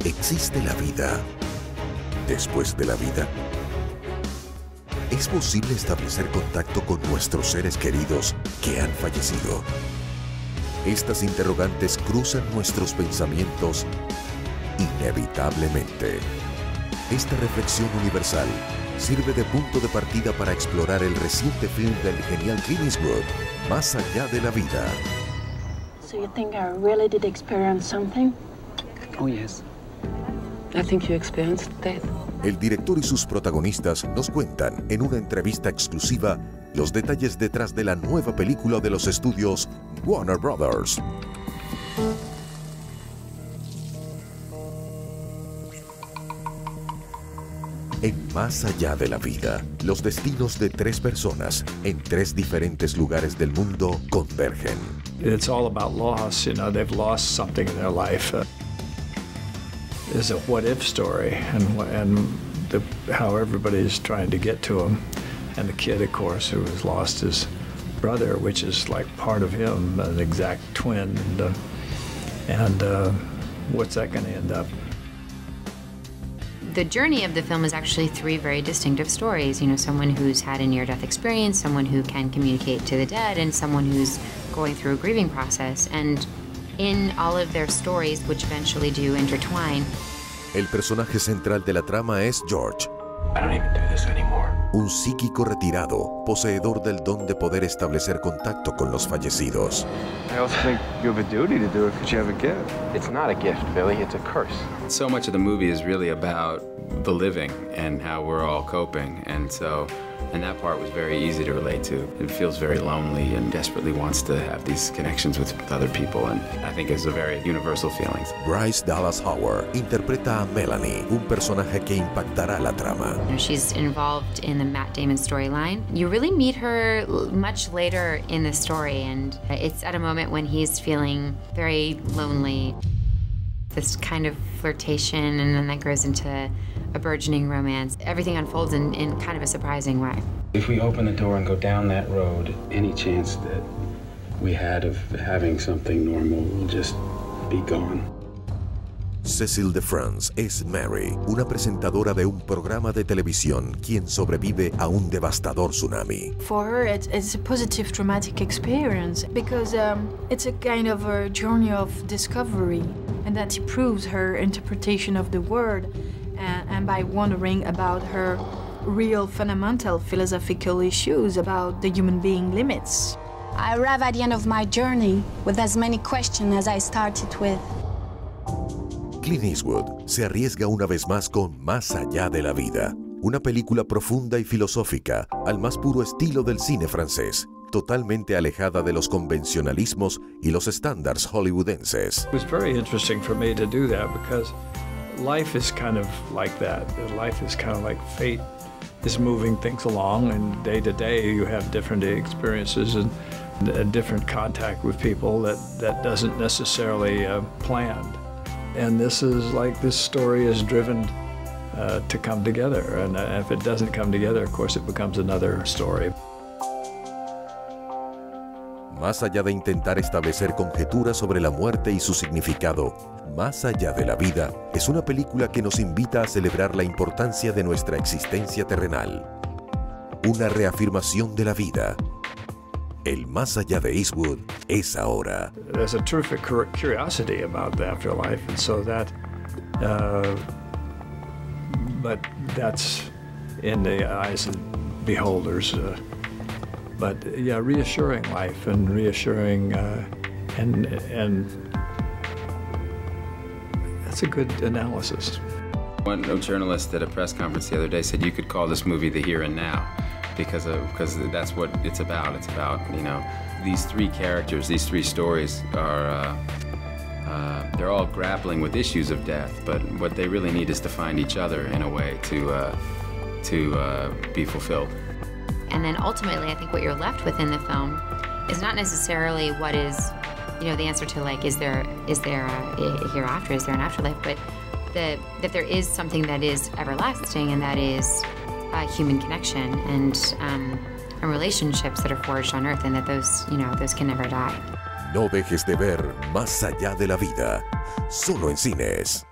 ¿Existe la vida después de la vida? ¿Es posible establecer contacto con nuestros seres queridos que han fallecido? Estas interrogantes cruzan nuestros pensamientos inevitablemente. Esta reflexión universal sirve de punto de partida para explorar el reciente film del genial Clint Eastwood, Más allá de la vida. So you think I really did experience something? Oh, yes. I think you experienced death. El director y sus protagonistas nos cuentan en una entrevista exclusiva los detalles detrás de la nueva película de los estudios Warner Brothers. En Más allá de la vida, los destinos de tres personas en tres diferentes lugares del mundo convergen. It's all about loss, you know, they've lost something in their life. It's a what-if story, and how everybody's trying to get to him. And the kid, of course, who has lost his brother, which is like part of him, an exact twin, and what's that going to end up? The journey of the film is actually three very distinctive stories. You know, someone who's had a near-death experience, someone who can communicate to the dead, and someone who's going through a grieving process. And in all of their stories, which eventually do intertwine. El personaje central de la trama es George. I don't even do this anymore. Un psíquico retirado, poseedor del don de poder establecer contacto con los fallecidos. I also think you have a duty to do it because you have a gift. It's not a gift, Billy. It's a curse. So much of the movie is really about the living and how we're all coping, and that part was very easy to relate to. It feels very lonely and desperately wants to have these connections with other people, and I think it's a very universal feeling. Bryce Dallas Howard interpreta a Melanie, un personaje que impactará la trama. She's involved in the Matt Damon storyline. You really meet her much later in the story, and it's at a moment when he's feeling very lonely. This kind of flirtation, and then that grows into a burgeoning romance. Everything unfolds in kind of a surprising way. If we open the door and go down that road, any chance that we had of having something normal will just be gone. Cecile de France es Mary, una presentadora de un programa de televisión quien sobrevive a un devastador tsunami. For her, it's a positive traumatic experience because it's a kind of a journey of discovery, and that improves her interpretation of the world and by wondering about her real fundamental philosophical issues about the human being limits. I arrive at the end of my journey with as many questions as I started with. Clint Eastwood se arriesga una vez más con Más allá de la vida, una película profunda y filosófica al más puro estilo del cine francés, totalmente alejada de los convencionalismos y los estándares hollywoodenses. It was very interesting for me to do that because life is kind of like that. Life is kind of like fate is moving things along, and day to day you have different experiences and a different contact with people that doesn't necessarily planned. And this is like, this story is driven to come together, and if it doesn't come together, of course, it becomes another story. Más allá de intentar establecer conjeturas sobre la muerte y su significado, Más allá de la vida es una película que nos invita a celebrar la importancia de nuestra existencia terrenal. Una reafirmación de la vida. El más allá de Eastwood es ahora. There's a terrific curiosity about the afterlife, and so that, but that's in the eyes of beholders. But yeah, reassuring life and reassuring, and that's a good analysis. One journalist at a press conference the other day said you could call this movie The Here and Now, because that's what it's about. It's about, you know, these three characters, these three stories are, they're all grappling with issues of death, but what they really need is to find each other in a way to be fulfilled. And then ultimately, I think what you're left with in the film is not necessarily what is, you know, the answer to, like, is there a hereafter, is there an afterlife, but that there is something that is everlasting, and that is human connection and relationships that are forged on earth, and that those, you know, those can never die. No dejes de ver Más allá de la vida, solo en cines.